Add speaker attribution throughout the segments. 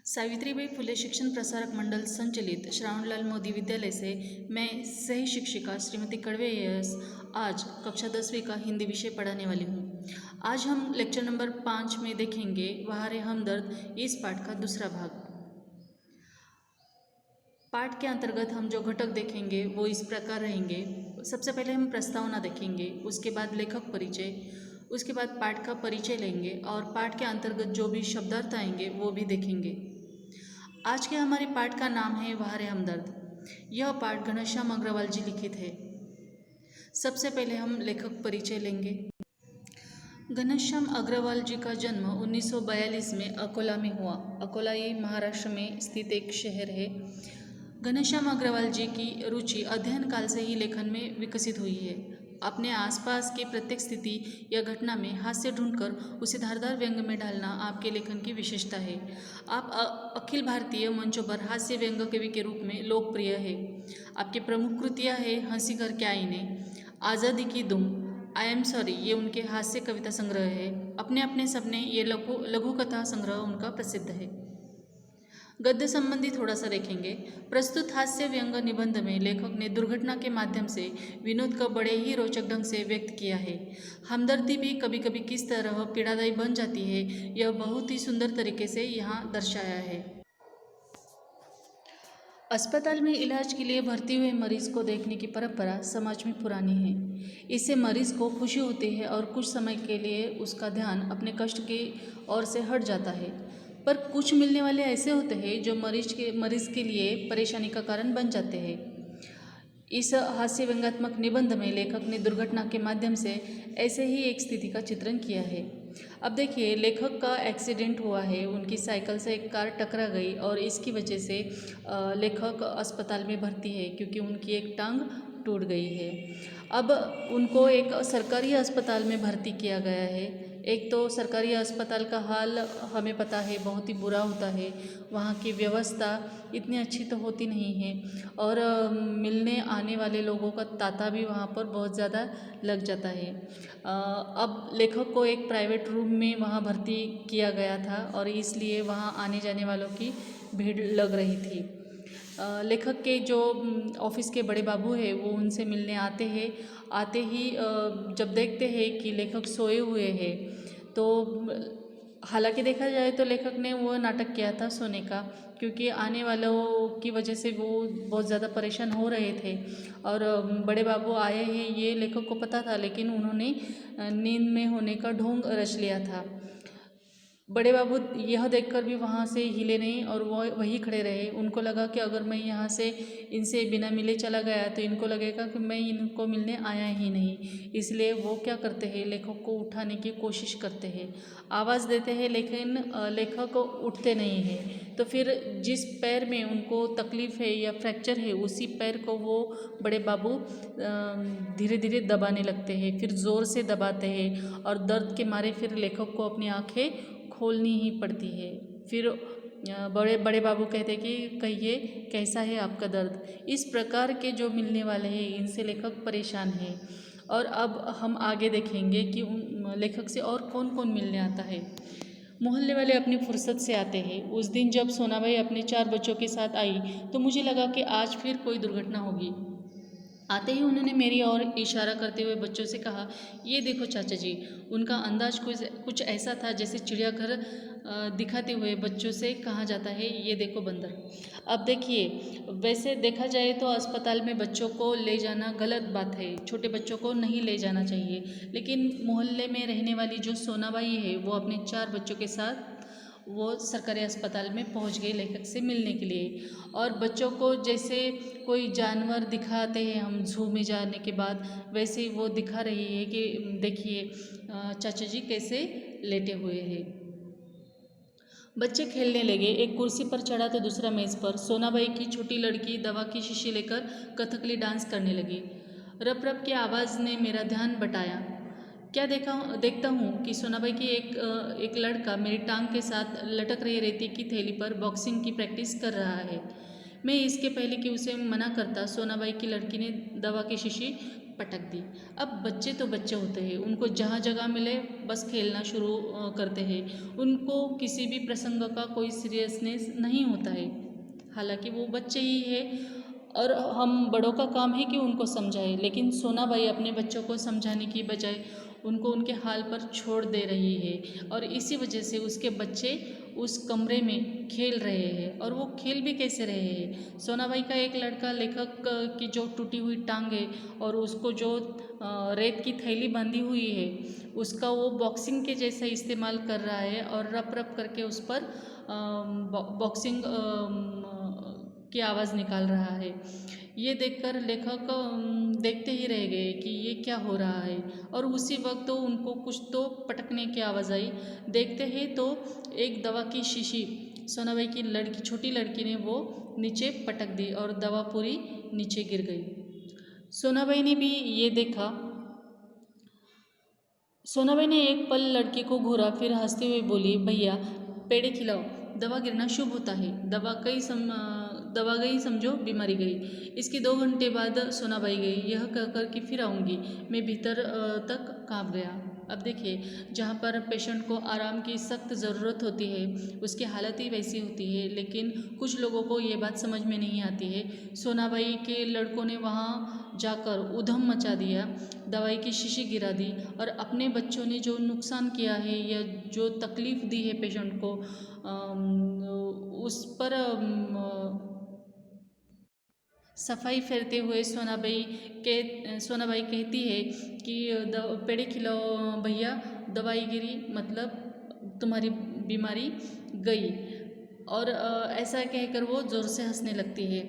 Speaker 1: सावित्रीबाई फुले शिक्षण प्रसारक मंडल संचालित श्रावणलाल मोदी विद्यालय से मैं सह शिक्षिका श्रीमती कड़वे यस आज कक्षा 10वीं का हिंदी विषय पढ़ाने वाली हूँ। आज हम लेक्चर नंबर 5 में देखेंगे वहारे हमदर्द इस पाठ का दूसरा भाग। पाठ के अंतर्गत हम जो घटक देखेंगे वो इस प्रकार रहेंगे। सबसे पहले हम प्रस्तावना देखेंगे, उसके बाद लेखक परिचय, उसके बाद पाठ का परिचय लेंगे और पाठ के अंतर्गत जो भी शब्दार्थ आएंगे वो भी देखेंगे। आज के हमारे पाठ का नाम है वहारे हमदर्द। यह पाठ घनश्याम अग्रवाल जी लिखित है। सबसे पहले हम लेखक परिचय लेंगे। घनश्याम अग्रवाल जी का जन्म 1942 में अकोला में हुआ। अकोला ये महाराष्ट्र में स्थित एक शहर है। घनश्याम अग्रवाल जी की रुचि अध्ययन काल से ही लेखन में विकसित हुई है। अपने आसपास के प्रत्येक स्थिति या घटना में हास्य ढूंढकर उसे धारदार व्यंग में डालना आपके लेखन की विशेषता है। आप अखिल भारतीय मंचों पर हास्य व्यंग कवि के रूप में लोकप्रिय है। आपकी प्रमुख कृतियाँ हैं हंसी घर के आईने, आज़ादी की दुम, आई एम सॉरी, ये उनके हास्य कविता संग्रह है। अपने अपने सपने, ये लघु कथा संग्रह उनका प्रसिद्ध है। गद्य संबंधी थोड़ा सा देखेंगे। प्रस्तुत हास्य व्यंग निबंध में लेखक ने दुर्घटना के माध्यम से विनोद को बड़े ही रोचक ढंग से व्यक्त किया है। हमदर्दी भी कभी कभी किस तरह पीड़ादायी बन जाती है, यह बहुत ही सुंदर तरीके से यहाँ दर्शाया है। अस्पताल में इलाज के लिए भर्ती हुए मरीज को देखने की परंपरा समाज में पुरानी है। इससे मरीज को खुशी होती है और कुछ समय के लिए उसका ध्यान अपने कष्ट की ओर से हट जाता है। पर कुछ मिलने वाले ऐसे होते हैं जो मरीज के लिए परेशानी का कारण बन जाते हैं। इस हास्य व्यंग्यात्मक निबंध में लेखक ने दुर्घटना के माध्यम से ऐसे ही एक स्थिति का चित्रण किया है। अब देखिए, लेखक का एक्सीडेंट हुआ है, उनकी साइकिल से एक कार टकरा गई और इसकी वजह से लेखक अस्पताल में भर्ती है क्योंकि उनकी एक टांग टूट गई है। अब उनको एक सरकारी अस्पताल में भर्ती किया गया है। एक तो सरकारी अस्पताल का हाल हमें पता है बहुत ही बुरा होता है, वहाँ की व्यवस्था इतनी अच्छी तो होती नहीं है और मिलने आने वाले लोगों का तांता भी वहाँ पर बहुत ज़्यादा लग जाता है। अब लेखक को एक प्राइवेट रूम में वहाँ भर्ती किया गया था और इसलिए वहाँ आने जाने वालों की भीड़ लग रही थी। लेखक के जो ऑफिस के बड़े बाबू हैं वो उनसे मिलने आते ही जब देखते हैं कि लेखक सोए हुए हैं, तो हालांकि देखा जाए तो लेखक ने वो नाटक किया था सोने का, क्योंकि आने वालों की वजह से वो बहुत ज़्यादा परेशान हो रहे थे और बड़े बाबू आए हैं ये लेखक को पता था, लेकिन उन्होंने नींद में होने का ढोंग रच लिया था। बड़े बाबू यह देखकर भी वहाँ से हिले नहीं और वो वहीं खड़े रहे। उनको लगा कि अगर मैं यहाँ से इनसे बिना मिले चला गया तो इनको लगेगा कि मैं इनको मिलने आया ही नहीं। इसलिए वो क्या करते हैं, लेखक को उठाने की कोशिश करते हैं, आवाज़ देते हैं, लेकिन लेखक उठते नहीं हैं। तो फिर जिस पैर में उनको तकलीफ़ है या फ्रैक्चर है उसी पैर को वो बड़े बाबू धीरे धीरे दबाने लगते हैं, फिर ज़ोर से दबाते हैं और दर्द के मारे फिर लेखक को अपनी आँखें खोलनी ही पड़ती है। फिर बड़े बाबू कहते कि कहिए कैसा है आपका दर्द। इस प्रकार के जो मिलने वाले हैं इनसे लेखक परेशान है। और अब हम आगे देखेंगे कि लेखक से और कौन कौन मिलने आता है। मोहल्ले वाले अपनी फुर्सत से आते हैं। उस दिन जब सोनाबाई अपने 4 बच्चों के साथ आई तो मुझे लगा कि आज फिर कोई दुर्घटना होगी। आते ही उन्होंने मेरी ओर इशारा करते हुए बच्चों से कहा, ये देखो चाचा जी। उनका अंदाज कुछ ऐसा था जैसे चिड़ियाघर दिखाते हुए बच्चों से कहा जाता है, ये देखो बंदर। अब देखिए, वैसे देखा जाए तो अस्पताल में बच्चों को ले जाना गलत बात है, छोटे बच्चों को नहीं ले जाना चाहिए। लेकिन मोहल्ले में रहने वाली जो सोनाबाई है वो अपने 4 बच्चों के साथ वो सरकारी अस्पताल में पहुंच गई लेखक से मिलने के लिए। और बच्चों को जैसे कोई जानवर दिखाते हैं हम जू में जाने के बाद, वैसे ही वो दिखा रही है कि देखिए चाचा जी कैसे लेटे हुए हैं। बच्चे खेलने लगे, एक कुर्सी पर चढ़ा तो दूसरा मेज़ पर। सोनाबाई की छोटी लड़की दवा की शीशी लेकर कथकली डांस करने लगी। रप रप की आवाज़ ने मेरा ध्यान बटाया। क्या देखता हूँ कि सोनाबाई की एक लड़का मेरी टांग के साथ लटक रही रेती की थैली पर बॉक्सिंग की प्रैक्टिस कर रहा है। मैं इसके पहले कि उसे मना करता, सोनाबाई की लड़की ने दवा की शीशी पटक दी। अब बच्चे तो बच्चे होते हैं, उनको जहाँ जगह मिले बस खेलना शुरू करते हैं। उनको किसी भी प्रसंग का कोई सीरियसनेस नहीं होता है। हालांकि वो बच्चे ही है और हम बड़ों का काम है कि उनको समझाएं, लेकिन सोनाबाई अपने बच्चों को समझाने की बजाय उनको उनके हाल पर छोड़ दे रही है और इसी वजह से उसके बच्चे उस कमरे में खेल रहे हैं। और वो खेल भी कैसे रहे हैं? सोनाबाई का एक लड़का लेखक की जो टूटी हुई टांग है और उसको जो रेत की थैली बांधी हुई है उसका वो बॉक्सिंग के जैसा इस्तेमाल कर रहा है और रप रप करके उस पर बॉक्सिंग की आवाज़ निकाल रहा है। ये देखकर लेखक देखते ही रह गए कि ये क्या हो रहा है। और उसी वक्त तो उनको कुछ तो पटकने की आवाज़ आई। देखते ही तो एक दवा की शीशी सोनाबाई की लड़की, छोटी लड़की ने वो नीचे पटक दी और दवा पूरी नीचे गिर गई। सोनाबाई ने भी ये देखा। सोनाबाई ने एक पल लड़की को घूरा, फिर हंसते हुए बोली, भैया पेड़े खिलाओ, दवा गिरना शुभ होता है। दवा गई समझो, बीमारी गई। इसके 2 घंटे बाद सोनाबाई गई, यह कहकर कि फिर आऊँगी। मैं भीतर तक काँप गया। अब देखिए, जहाँ पर पेशेंट को आराम की सख्त ज़रूरत होती है उसकी हालत ही वैसी होती है, लेकिन कुछ लोगों को ये बात समझ में नहीं आती है। सोनाबाई के लड़कों ने वहाँ जाकर उधम मचा दिया, दवाई की शीशी गिरा दी और अपने बच्चों ने जो नुकसान किया है या जो तकलीफ़ दी है पेशेंट को उस पर सफाई फेरते हुए सोनाबाई कहती है कि पेड़े खिलाओ भैया, दवाई गिरी मतलब तुम्हारी बीमारी गई। और ऐसा कहकर वो ज़ोर से हंसने लगती है।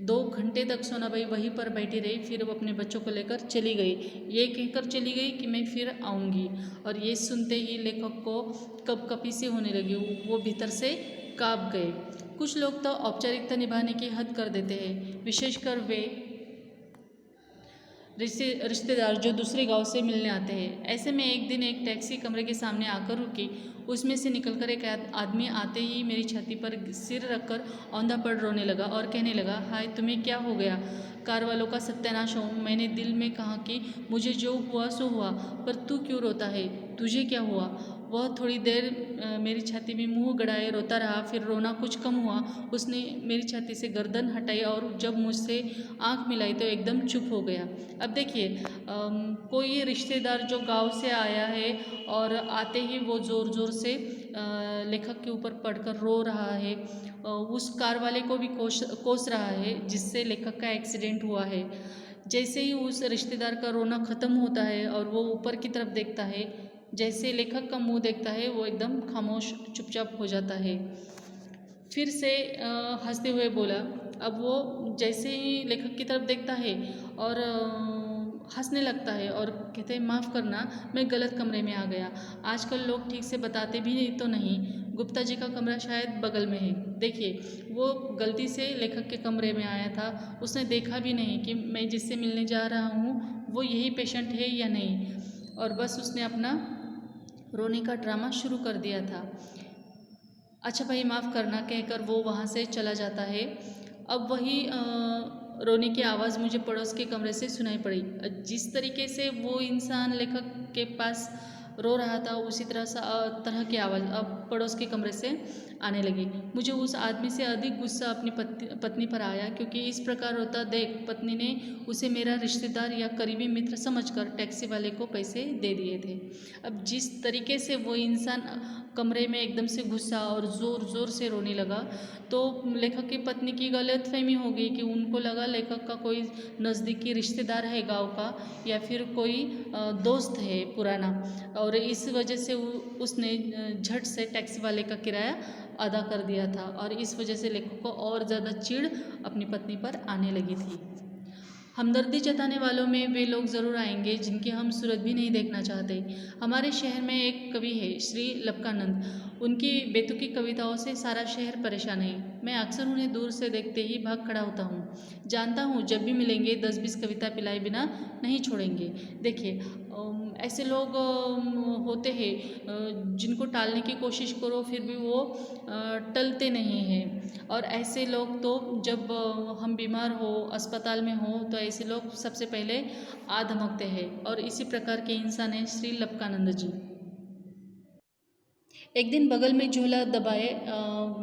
Speaker 1: 2 घंटे तक सोनाबाई वहीं पर बैठी रही, फिर वो अपने बच्चों को लेकर चली गई। ये कहकर चली गई कि मैं फिर आऊँगी। और ये सुनते ही लेखक को कपकपी सी होने लगी, वो भीतर से काँप गए। कुछ लोग तो औपचारिकता निभाने की हद कर देते हैं, विशेषकर वे रिश्तेदार जो दूसरे गांव से मिलने आते हैं। ऐसे में एक दिन एक टैक्सी कमरे के सामने आकर रुकी। उसमें से निकलकर एक आदमी आते ही मेरी छाती पर सिर रखकर औंधा पड़ रोने लगा और कहने लगा, हाय तुम्हें क्या हो गया? कार वालों का सत्यानाश हो। मैंने दिल में कहा कि मुझे जो हुआ सो हुआ, पर तू क्यों रोता है? तुझे क्या हुआ? वह थोड़ी देर मेरी छाती में मुंह गड़ाए रोता रहा, फिर रोना कुछ कम हुआ। उसने मेरी छाती से गर्दन हटाई और जब मुझसे आंख मिलाई तो एकदम चुप हो गया। अब देखिए, कोई रिश्तेदार जो गांव से आया है और आते ही वो ज़ोर ज़ोर से लेखक के ऊपर पड़कर रो रहा है। उस कार वाले को भी कोस रहा है जिससे लेखक का एक्सीडेंट हुआ है। जैसे ही उस रिश्तेदार का रोना ख़त्म होता है और वो ऊपर की तरफ देखता है, जैसे लेखक का मुंह देखता है वो एकदम खामोश चुपचाप हो जाता है। फिर से हंसते हुए बोला। अब वो जैसे ही लेखक की तरफ देखता है और हंसने लगता है और कहते हैं, माफ़ करना, मैं गलत कमरे में आ गया। आजकल लोग ठीक से बताते भी नहीं तो नहीं, गुप्ता जी का कमरा शायद बगल में है। देखिए, वो गलती से लेखक के कमरे में आया था, उसने देखा भी नहीं कि मैं जिससे मिलने जा रहा हूँ वो यही पेशेंट है या नहीं, और बस उसने अपना रोने का ड्रामा शुरू कर दिया था। अच्छा भाई माफ़ करना कहकर वो वहाँ से चला जाता है। अब वही रोने की आवाज़ मुझे पड़ोस के कमरे से सुनाई पड़ी। जिस तरीके से वो इंसान लेखक के पास रो रहा था उसी तरह की आवाज़ अब पड़ोस के कमरे से आने लगी। मुझे उस आदमी से अधिक गुस्सा अपनी पत्नी पर आया, क्योंकि इस प्रकार रोता देख पत्नी ने उसे मेरा रिश्तेदार या करीबी मित्र समझकर टैक्सी वाले को पैसे दे दिए थे। अब जिस तरीके से वो इंसान कमरे में एकदम से घुसा और ज़ोर ज़ोर से रोने लगा, तो लेखक की पत्नी की गलतफहमी हो गई कि उनको लगा लेखक का कोई नज़दीकी रिश्तेदार है गांव का या फिर कोई दोस्त है पुराना, और इस वजह से उसने झट से टैक्सी वाले का किराया अदा कर दिया था। और इस वजह से लेखक को और ज़्यादा चिढ़ अपनी पत्नी पर आने लगी थी। हमदर्दी जताने वालों में वे लोग ज़रूर आएंगे जिनकी हम सूरत भी नहीं देखना चाहते। हमारे शहर में एक कवि है श्री लपकानंद, उनकी बेतुकी कविताओं से सारा शहर परेशान है। मैं अक्सर उन्हें दूर से देखते ही भाग खड़ा होता हूँ। जानता हूँ जब भी मिलेंगे 10-20 कविता पिलाए बिना नहीं छोड़ेंगे। देखिए, ऐसे लोग होते हैं जिनको टालने की कोशिश करो फिर भी वो टलते नहीं हैं। और ऐसे लोग तो जब हम बीमार हो अस्पताल में हो तो ऐसे लोग सबसे पहले आ धमकते हैं। और इसी प्रकार के इंसान हैं श्री लपकानंद जी। एक दिन बगल में झोला दबाए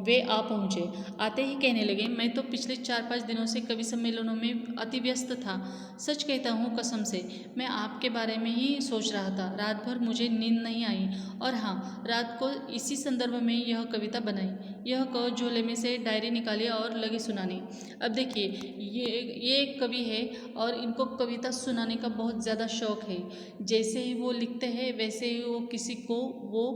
Speaker 1: वे आ पहुँचे। आते ही कहने लगे, मैं तो पिछले 4-5 दिनों से कवि सम्मेलनों में अति व्यस्त था। सच कहता हूँ कसम से, मैं आपके बारे में ही सोच रहा था। रात भर मुझे नींद नहीं आई और हाँ, रात को इसी संदर्भ में यह कविता बनाई। यह कहो झोले में से डायरी निकाली और लगी सुनाने। अब देखिए, ये एक कवि है और इनको कविता सुनाने का बहुत ज़्यादा शौक़ है। जैसे ही वो लिखते हैं वैसे ही वो किसी को वो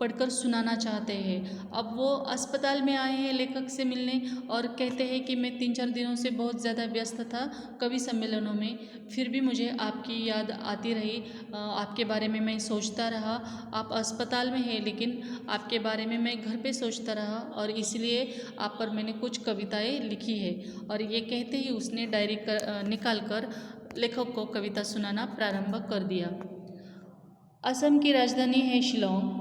Speaker 1: पढ़कर सुनाना चाहते हैं। अब वो अस्पताल में आए हैं लेखक से मिलने और कहते हैं कि मैं 3-4 दिनों से बहुत ज़्यादा व्यस्त था कवि सम्मेलनों में, फिर भी मुझे आपकी याद आती रही। आपके बारे में मैं सोचता रहा। आप अस्पताल में हैं लेकिन आपके बारे में मैं घर पे सोचता रहा और इसलिए आप पर मैंने कुछ कविताएं लिखी है। और ये कहते ही उसने डायरी निकाल कर लेखक को कविता सुनाना प्रारंभ कर दिया। असम की राजधानी है शिलोंग।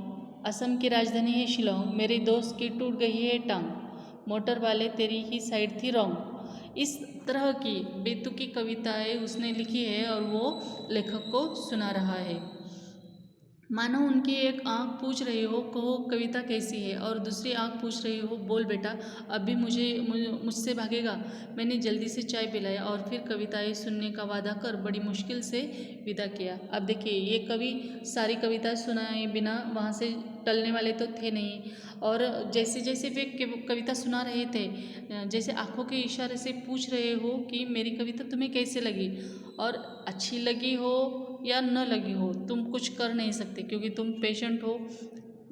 Speaker 1: असम की राजधानी है शिलोंग। मेरे दोस्त की टूट गई है टांग। मोटर वाले तेरी ही साइड थी रॉन्ग। इस तरह की बेतुकी कविताएं उसने लिखी है और वो लेखक को सुना रहा है। मानो उनकी एक आँख पूछ रही हो कहो कविता कैसी है और दूसरी आँख पूछ रही हो बोल बेटा अब भी मुझसे भागेगा। मैंने जल्दी से चाय पिलाया और फिर कविताएं सुनने का वादा कर बड़ी मुश्किल से विदा किया। अब देखिए, ये कवि सारी कविताएं सुनाए बिना वहाँ से टलने वाले तो थे नहीं। और जैसे जैसे वे कविता सुना रहे थे, जैसे आँखों के इशारे से पूछ रहे हो कि मेरी कविता तुम्हें कैसे लगी, और अच्छी लगी हो या न लगी हो तुम कुछ कर नहीं सकते क्योंकि तुम पेशेंट हो,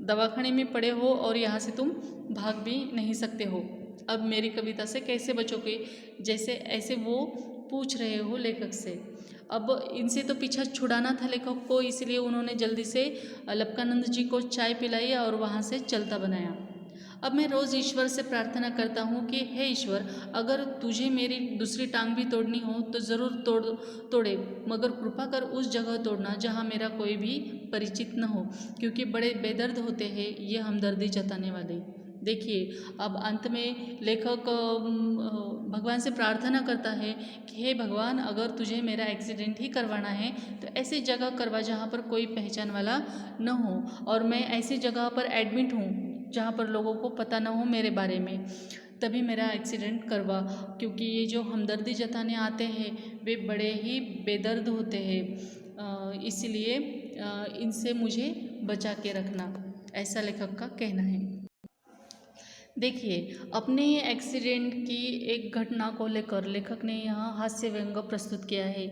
Speaker 1: दवाखाने में पड़े हो और यहाँ से तुम भाग भी नहीं सकते हो। अब मेरी कविता से कैसे बचोगे, जैसे ऐसे वो पूछ रहे हो लेखक से। अब इनसे तो पीछा छुड़ाना था लेखक को, इसलिए उन्होंने जल्दी से लपकानंद जी को चाय पिलाई और वहाँ से चलता बनाया। अब मैं रोज़ ईश्वर से प्रार्थना करता हूँ कि हे ईश्वर, अगर तुझे मेरी दूसरी टांग भी तोड़नी हो तो ज़रूर तोड़े, मगर कृपा कर उस जगह तोड़ना जहाँ मेरा कोई भी परिचित न हो, क्योंकि बड़े बेदर्द होते हैं ये हमदर्दी जताने वाले। देखिए, अब अंत में लेखक भगवान से प्रार्थना करता है कि हे भगवान, अगर तुझे मेरा एक्सीडेंट ही करवाना है तो ऐसी जगह करवा जहाँ पर कोई पहचान वाला न हो, और मैं ऐसी जगह पर एडमिट हूँ जहाँ पर लोगों को पता ना हो मेरे बारे में, तभी मेरा एक्सीडेंट करवा, क्योंकि ये जो हमदर्दी जताने आते हैं वे बड़े ही बेदर्द होते हैं, इसलिए इनसे मुझे बचा के रखना, ऐसा लेखक का कहना है। देखिए, अपने एक्सीडेंट की एक घटना को लेकर लेखक ने यहाँ हास्य व्यंग प्रस्तुत किया है,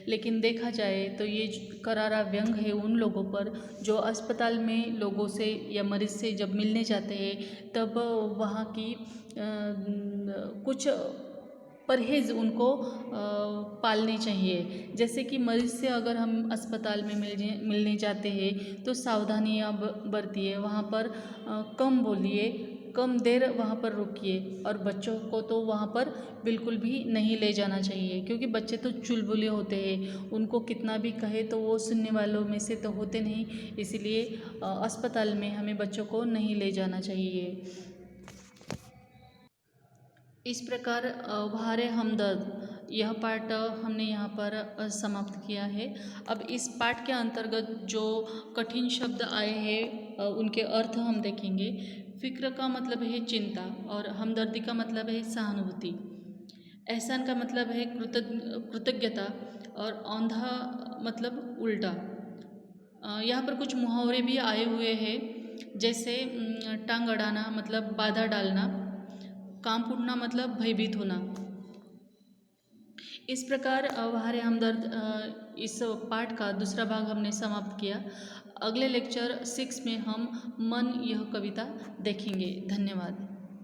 Speaker 1: लेकिन देखा जाए तो ये करारा व्यंग है उन लोगों पर जो अस्पताल में लोगों से या मरीज से जब मिलने जाते हैं तब वहाँ की कुछ परहेज़ उनको पालने चाहिए। जैसे कि मरीज़ से अगर हम अस्पताल में मिलने जाते हैं तो सावधानियाँ बरतिए, वहाँ पर कम बोलिए, कम देर वहाँ पर रुकिए, और बच्चों को तो वहाँ पर बिल्कुल भी नहीं ले जाना चाहिए, क्योंकि बच्चे तो चुलबुले होते हैं, उनको कितना भी कहे तो वो सुनने वालों में से तो होते नहीं, इसलिए अस्पताल में हमें बच्चों को नहीं ले जाना चाहिए। इस प्रकार वारे हमदर्द यह पाठ हमने यहाँ पर समाप्त किया है। अब इस पाठ के अंतर्गत जो कठिन शब्द आए हैं उनके अर्थ हम देखेंगे। फ़िक्र का मतलब है चिंता और हमदर्दी का मतलब है सहानुभूति। एहसान का मतलब है कृतज्ञता और औंधा मतलब उल्टा। यहाँ पर कुछ मुहावरे भी आए हुए हैं, जैसे टांग अड़ाना मतलब बाधा डालना, काम फूटना मतलब भयभीत होना। इस प्रकार वारे हमदर्द इस पाठ का दूसरा भाग हमने समाप्त किया। अगले लेक्चर 6 में हम मन यह कविता देखेंगे। धन्यवाद।